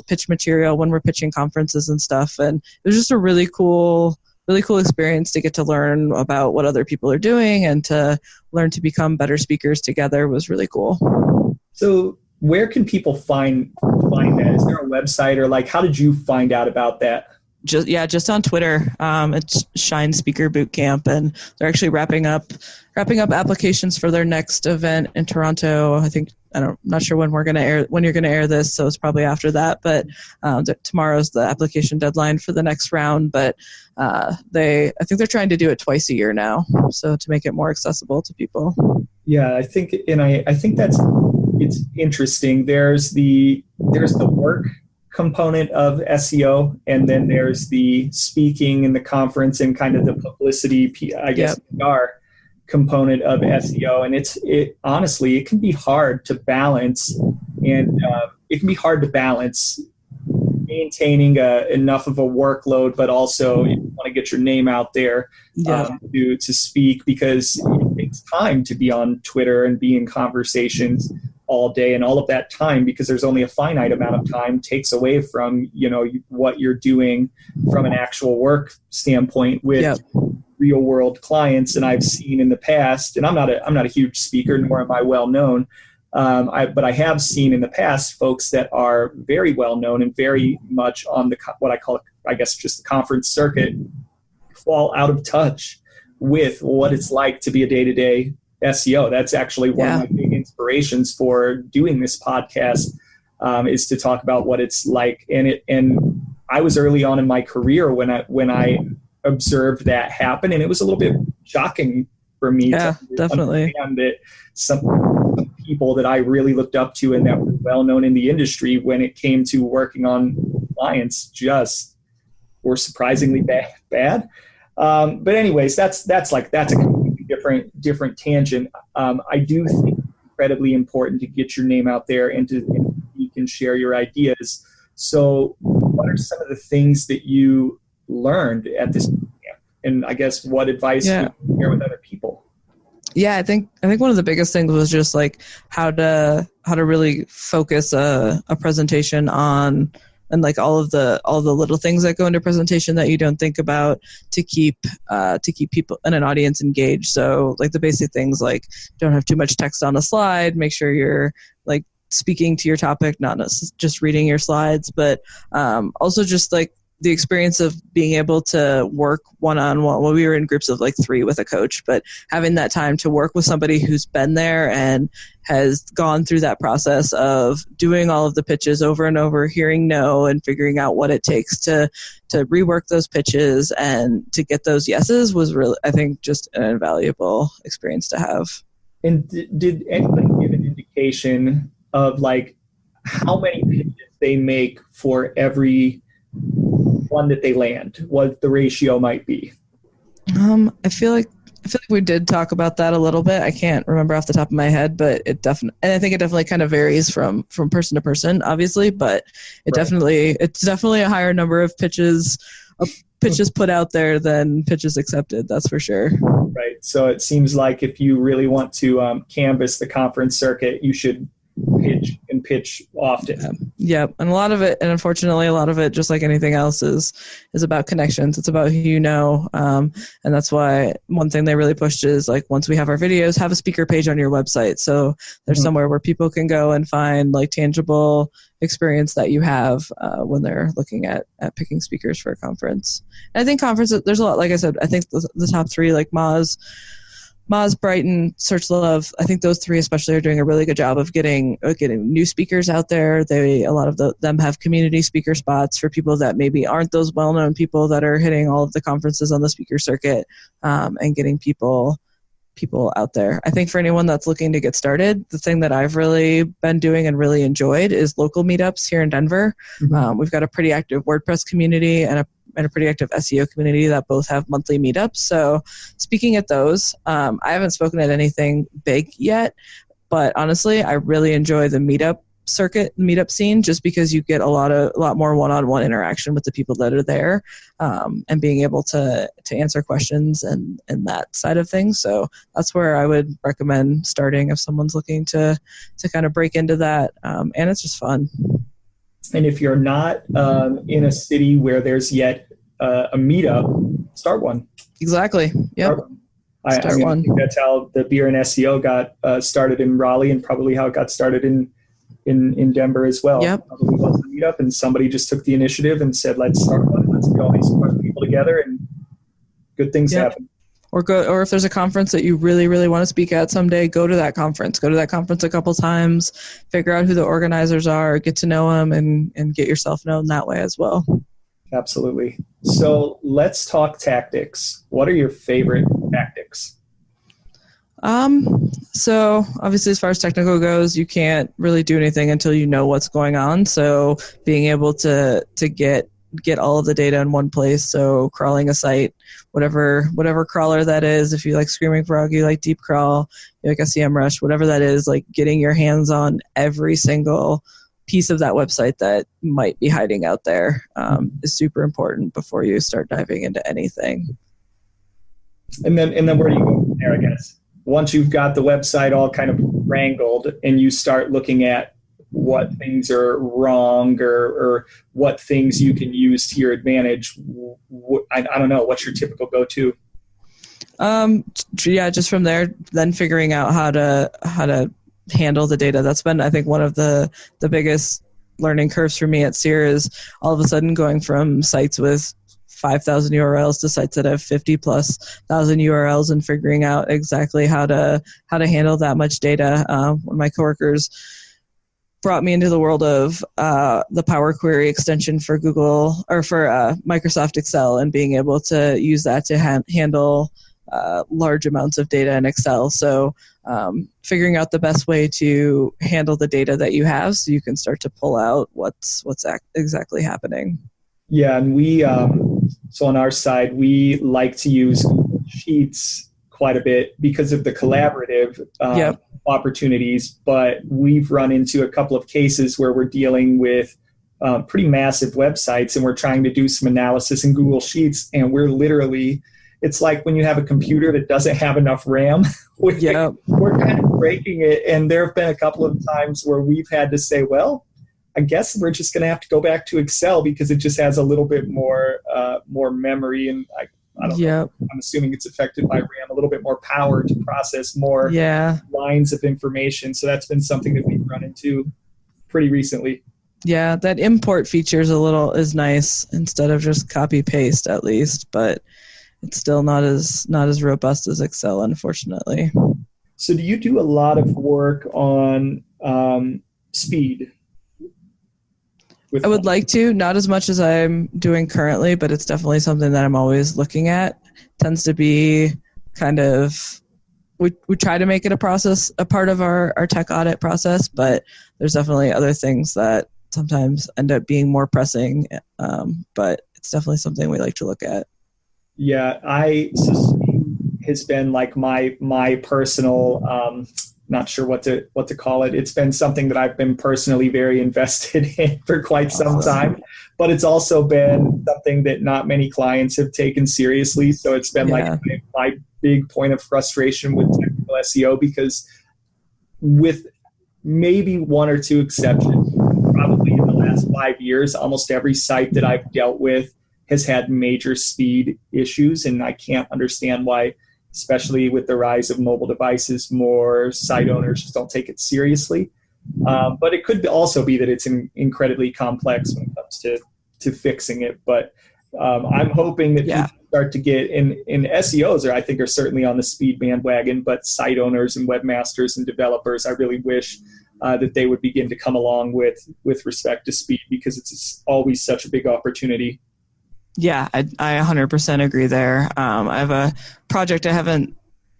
pitch material when we're pitching conferences and stuff. And it was just a really cool experience to get to learn about what other people are doing and to learn to become better speakers together. Was really cool. So where can people find that? Is there a website, or like, how did you find out about that? Just on Twitter. It's Shine Speaker Bootcamp, and they're actually wrapping up applications for their next event in Toronto. I'm not sure when you're going to air this, so it's probably after that. But tomorrow's the application deadline for the next round. But I think they're trying to do it twice a year now, so to make it more accessible to people. Yeah, I think it's interesting. There's the work component of SEO, and then there's the speaking and the conference and kind of the publicity, I guess, PR component of SEO. And honestly, it can be hard to balance, and it can be hard to balance maintaining enough of a workload, but also you want to get your name out there to speak, because it takes time to be on Twitter and be in conversations all day, and all of that time, because there's only a finite amount of time, takes away from what you're doing from an actual work standpoint with real world clients. And I've seen in the past, and I'm not a huge speaker, nor am I well known, but I have seen in the past folks that are very well known and very much on what I call, I guess, just the conference circuit, fall out of touch with what it's like to be a day-to-day SEO. That's actually one of my big inspirations for doing this podcast, is to talk about what it's like. And I was early on in my career when I observed that happen, and it was a little bit shocking for me to definitely understand that some people that I really looked up to and that were well known in the industry, when it came to working on clients, just were surprisingly bad. But anyways, that's a completely different tangent. I do think it's incredibly important to get your name out there and you can share your ideas. So what are some of the things that you learned at this camp? And I guess what advice you share with other people? Yeah, I think one of the biggest things was just like how to really focus a presentation on, and like all the little things that go into presentation that you don't think about to keep people in an audience engaged. So like the basic things, like don't have too much text on a slide, make sure you're like speaking to your topic, not just reading your slides, but also just like the experience of being able to work one-on-one. Well, we were in groups of like 3 with a coach, but having that time to work with somebody who's been there and has gone through that process of doing all of the pitches over and over, hearing no and figuring out what it takes to rework those pitches and to get those yeses was really, I think, just an invaluable experience to have. And did anybody give an indication of like how many pitches they make for every one that they land, what the ratio might be? I feel like we did talk about that a little bit. I can't remember off the top of my head, but I think it definitely kind of varies from person to person, obviously, but it's definitely a higher number of pitches put out there than pitches accepted. That's for sure. Right. So it seems like if you really want to canvas the conference circuit, you should pitch often. Yeah. And unfortunately, a lot of it, just like anything else, is about connections. It's about who you know. And that's why one thing they really pushed is like, once we have our videos, have a speaker page on your website. So there's somewhere where people can go and find like tangible experience that you have when they're looking at picking speakers for a conference. And I think conferences, there's a lot, like I said, I think the top 3, like Moz, Moz, Brighton, Search Love, I think those three especially are doing a really good job of getting new speakers out there. A lot of them have community speaker spots for people that maybe aren't those well-known people that are hitting all of the conferences on the speaker circuit, and getting people out there. I think for anyone that's looking to get started, the thing that I've really been doing and really enjoyed is local meetups here in Denver. Mm-hmm. We've got a pretty active WordPress community and a pretty active SEO community that both have monthly meetups. So speaking at those, I haven't spoken at anything big yet, but honestly, I really enjoy the meetup meetup scene, just because you get a lot more one-on-one interaction with the people that are there, and being able to answer questions and that side of things. So that's where I would recommend starting if someone's looking to kind of break into that. And it's just fun. And if you're not in a city where there's yet a meetup, start one. Exactly. Yep. I think that's how the Beer and SEO got started in Raleigh, and probably how it got started in Denver as well. Yep. Probably was a meetup, and somebody just took the initiative and said, let's start one. Let's get all these smart people together, and good things happen. Or if there's a conference that you really, really want to speak at someday, go to that conference. Go to that conference a couple times, figure out who the organizers are, get to know them, and get yourself known that way as well. Absolutely. So let's talk tactics. What are your favorite tactics? So obviously, as far as technical goes, you can't really do anything until you know what's going on. So being able to get all of the data in one place. So crawling a site, whatever crawler that is, if you like Screaming Frog, you like Deep Crawl, you like SEMrush, whatever that is, like getting your hands on every single piece of that website that might be hiding out there, is super important before you start diving into anything. And then where do you go from there, I guess? Once you've got the website all kind of wrangled and you start looking at what things are wrong or what things you can use to your advantage, I don't know, what's your typical go-to? Just from there, then figuring out how to handle the data. That's been, I think, one of the biggest learning curves for me at Seer, is all of a sudden going from sites with 5,000 URLs to sites that have 50,000+ URLs, and figuring out exactly how to handle that much data. One of my coworkers brought me into the world of the Power Query extension for Google, or for Microsoft Excel, and being able to use that to handle large amounts of data in Excel. So figuring out the best way to handle the data that you have, so you can start to pull out what's exactly happening. Yeah, and we so on our side, we like to use Google Sheets quite a bit because of the collaborative opportunities, but we've run into a couple of cases where we're dealing with pretty massive websites, and we're trying to do some analysis in Google Sheets, and we're literally, it's like when you have a computer that doesn't have enough RAM, we're kind of breaking it. And there have been a couple of times where we've had to say, well, I guess we're just going to have to go back to Excel because it just has a little bit more memory, and I don't know. I'm assuming it's affected by RAM, a little bit more power to process more lines of information. So that's been something that we've run into pretty recently. Yeah, that import feature is nice instead of just copy paste, at least, but it's still not as robust as Excel, unfortunately. So do you do a lot of work on speed? I would like to, not as much as I'm doing currently, but it's definitely something that I'm always looking at. Tends to be kind of, we try to make it a part of our tech audit process, but there's definitely other things that sometimes end up being more pressing, but it's definitely something we like to look at. Yeah, speed has been like my personal, not sure what to call it. It's been something that I've been personally very invested in for quite some time, but it's also been something that not many clients have taken seriously. So it's been like my big point of frustration with technical SEO, because with maybe one or two exceptions, probably in the last 5 years, almost every site that I've dealt with has had major speed issues, and I can't understand why, especially with the rise of mobile devices, more site owners just don't take it seriously. But it could also be that it's incredibly complex when it comes to fixing it. But I'm hoping that people start to get in SEOs I think are certainly on the speed bandwagon, but site owners and webmasters and developers, I really wish that they would begin to come along with respect to speed, because it's always such a big opportunity. Yeah, I 100% agree there. I have a project I haven't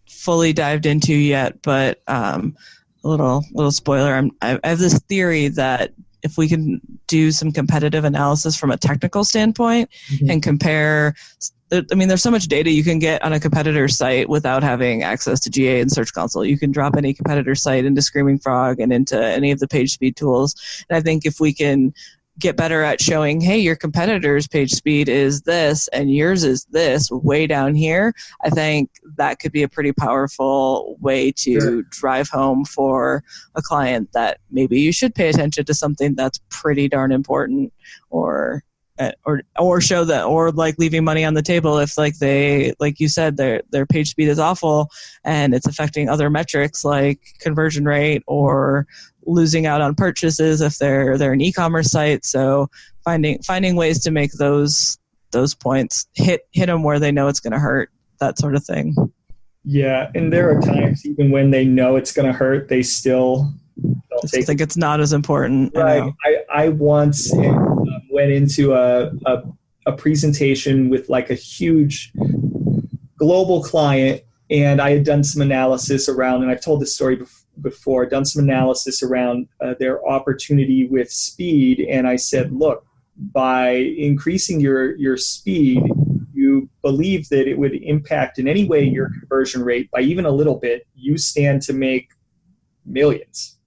fully dived into yet, but a little spoiler. I have this theory that if we can do some competitive analysis from a technical standpoint and compare, I mean, there's so much data you can get on a competitor's site without having access to GA and Search Console. You can drop any competitor site into Screaming Frog and into any of the page speed tools. And I think if we can get better at showing, hey, your competitor's page speed is this and yours is this way down here, I think that could be a pretty powerful way to drive home for a client that maybe you should pay attention to something that's pretty darn important, or show that, or like leaving money on the table if like you said, their page speed is awful and it's affecting other metrics like conversion rate or losing out on purchases if they're an e-commerce site. So finding ways to make those points hit them where they know it's going to hurt, that sort of thing. Yeah, and there are times even when they know it's going to hurt, they still don't think it's not as important. Right. I once went into a presentation with like a huge global client, and I had done some analysis around, and I've told this story before, done some analysis around their opportunity with speed. And I said, look, by increasing your speed, you believe that it would impact in any way your conversion rate by even a little bit, you stand to make millions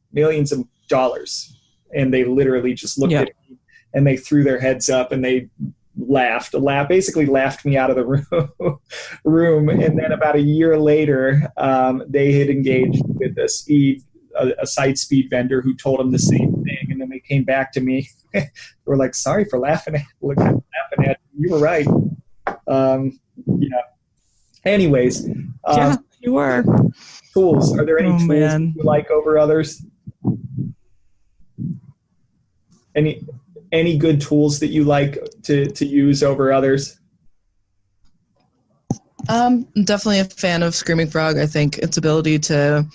of dollars. And they literally just looked at me and they threw their heads up and they basically laughed me out of the room. And then about a year later, they had engaged with a site speed vendor who told them the same thing. And then they came back to me. They were like, sorry for laughing at you. You were right. Anyways. You were. Tools. Are there any tools you like over others? Any good tools that you like to use over others? I'm definitely a fan of Screaming Frog. I think its ability to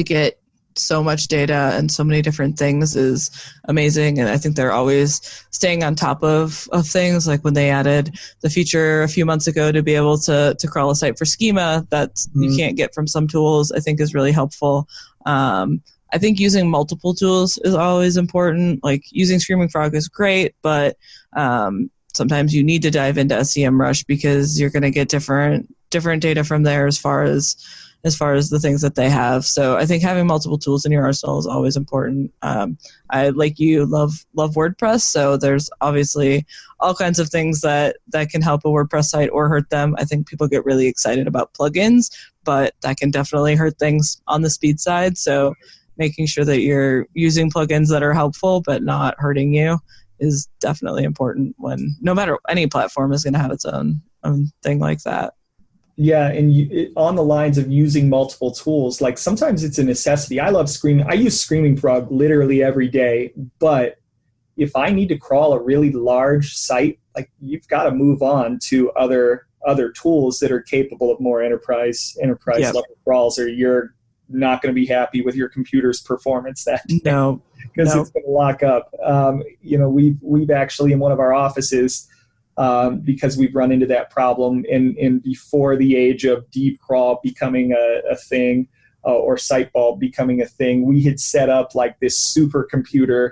get so much data and so many different things is amazing. And I think they're always staying on top of things. Like when they added the feature a few months ago to be able to crawl a site for schema that you can't get from some tools, I think is really helpful. I think using multiple tools is always important. Like using Screaming Frog is great, but sometimes you need to dive into SEMrush because you're going to get different data from there as far as the things that they have. So I think having multiple tools in your arsenal is always important. I, like you, love WordPress, so there's obviously all kinds of things that can help a WordPress site or hurt them. I think people get really excited about plugins, but that can definitely hurt things on the speed side. So making sure that you're using plugins that are helpful but not hurting you is definitely important, when no matter, any platform is going to have its own thing like that. Yeah, and on the lines of using multiple tools, like sometimes it's a necessity. I use Screaming Frog literally every day, but if I need to crawl a really large site, like you've got to move on to other tools that are capable of more enterprise level crawls, or you're not going to be happy with your computer's performance that day. No, because it's going to lock up. We've actually, in one of our offices, because we've run into that problem in before the age of deep crawl becoming a thing, or Siteball becoming a thing, we had set up like this supercomputer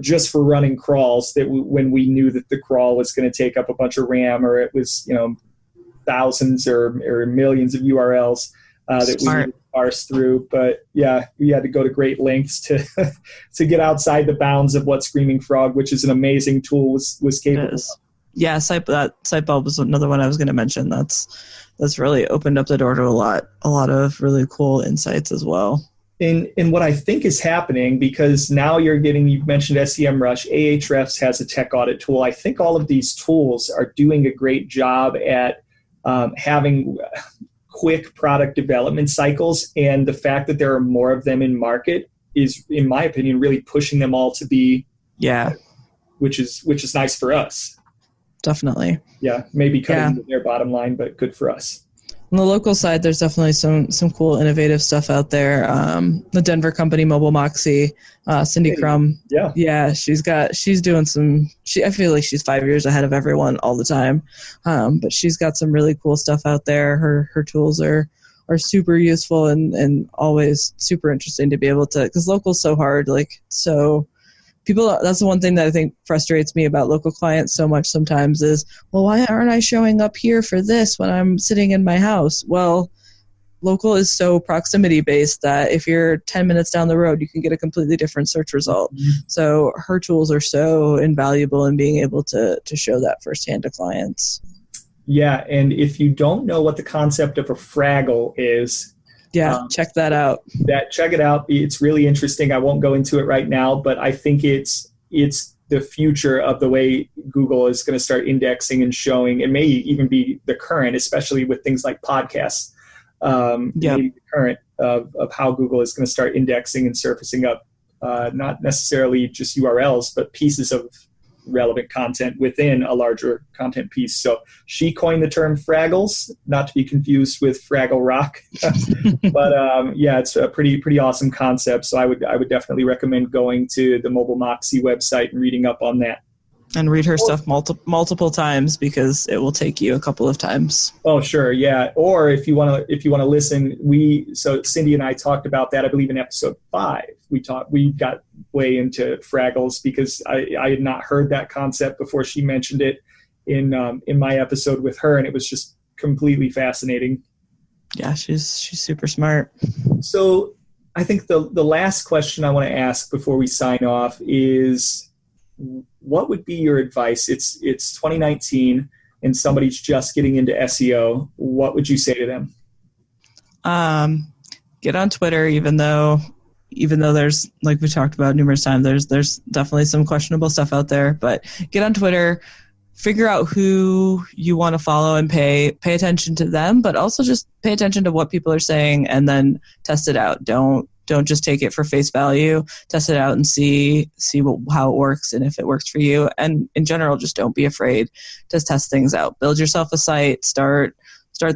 just for running crawls, that when we knew that the crawl was going to take up a bunch of RAM, or it was thousands or millions of URLs that we needed to parse through. But yeah, we had to go to great lengths to get outside the bounds of what Screaming Frog, which is an amazing tool, was capable of. Yeah, Siteball was another one I was going to mention. That's really opened up the door to a lot of really cool insights as well. And what I think is happening, because now you've mentioned SEMrush, Ahrefs has a tech audit tool. I think all of these tools are doing a great job at having quick product development cycles, and the fact that there are more of them in market is, in my opinion, really pushing them all to be, which is nice for us. definitely. Yeah, maybe cutting their bottom line, but good for us. On the local side, there's definitely some cool, innovative stuff out there. The Denver company, Mobile Moxie, Cindy Crum. Yeah, she's doing some. I feel like she's 5 years ahead of everyone all the time. But she's got some really cool stuff out there. Her tools are super useful and always super interesting to be able to, because local's so hard. That's the one thing that I think frustrates me about local clients so much sometimes is, well, why aren't I showing up here for this when I'm sitting in my house? Well, local is so proximity based that if you're 10 minutes down the road, you can get a completely different search result. Mm-hmm. So her tools are so invaluable in being able to show that firsthand to clients. Yeah, and if you don't know what the concept of a Fraggle is, check that out. Check it out. It's really interesting. I won't go into it right now, but I think it's the future of the way Google is going to start indexing and showing. It may even be the current, especially with things like podcasts. Maybe the current of how Google is going to start indexing and surfacing up, not necessarily just URLs, but pieces of relevant content within a larger content piece. So she coined the term Fraggles, not to be confused with Fraggle Rock. But it's a pretty awesome concept. So I would definitely recommend going to the Mobile Moxie website and reading up on that. And read her stuff multiple times, because it will take you a couple of times. Oh, sure, yeah. Or if you want to listen, so Cindy and I talked about that, I believe, in episode 5. We got way into Fraggles because I had not heard that concept before she mentioned it in my episode with her, and it was just completely fascinating. Yeah, she's super smart. So I think the last question I want to ask before we sign off is, what would be your advice? It's 2019 and somebody's just getting into SEO. What would you say to them? Get on Twitter, even though there's, like we talked about numerous times, there's definitely some questionable stuff out there, but get on Twitter, figure out who you want to follow and pay attention to them, but also just pay attention to what people are saying and then test it out. Don't just take it for face value. Test it out and see how it works and if it works for you. And in general, just don't be afraid to test things out. Build yourself a site. Start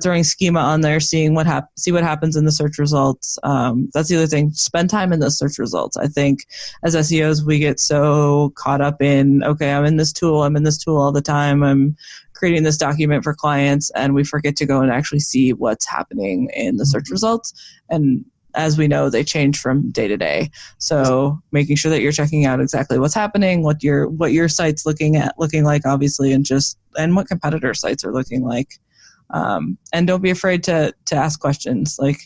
throwing schema on there, see what happens in the search results. That's the other thing. Spend time in those search results. I think as SEOs, we get so caught up in, okay, I'm in this tool all the time. I'm creating this document for clients, and we forget to go and actually see what's happening in the search results. And as we know, they change from day to day. So making sure that you're checking out exactly what's happening, what your site's looking like, obviously, and what competitor sites are looking like. And don't be afraid to ask questions. Like,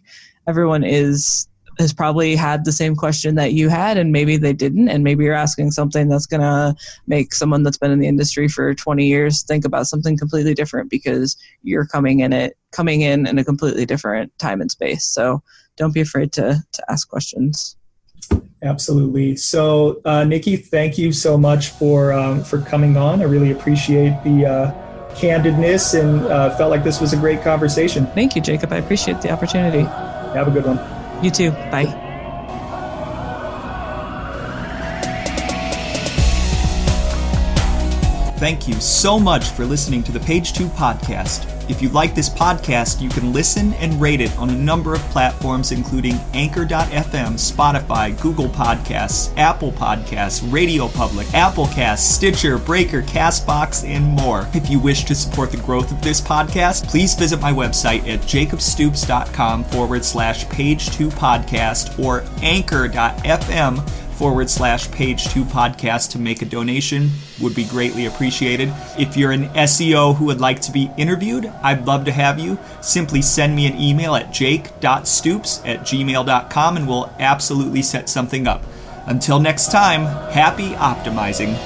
everyone has probably had the same question that you had, and maybe they didn't, and maybe you're asking something that's going to make someone that's been in the industry for 20 years think about something completely different, because you're coming in a completely different time and space. So don't be afraid to ask questions. Absolutely. So, Niki, thank you so much for coming on. I really appreciate the candidness, and felt like this was a great conversation. Thank you, Jacob. I appreciate the opportunity. Have a good one. You too. Bye. Thank you so much for listening to the Page 2 podcast. If you like this podcast, you can listen and rate it on a number of platforms, including Anchor.fm, Spotify, Google Podcasts, Apple Podcasts, Radio Public, Applecast, Stitcher, Breaker, Castbox, and more. If you wish to support the growth of this podcast, please visit my website at jacobstoops.com/Page2podcast or Anchor.fm/Page2 podcast to make a donation. Would be greatly appreciated. If you're an SEO who would like to be interviewed, I'd love to have you. Simply send me an email at jake.stoops@gmail.com and we'll absolutely set something up. Until next time, happy optimizing.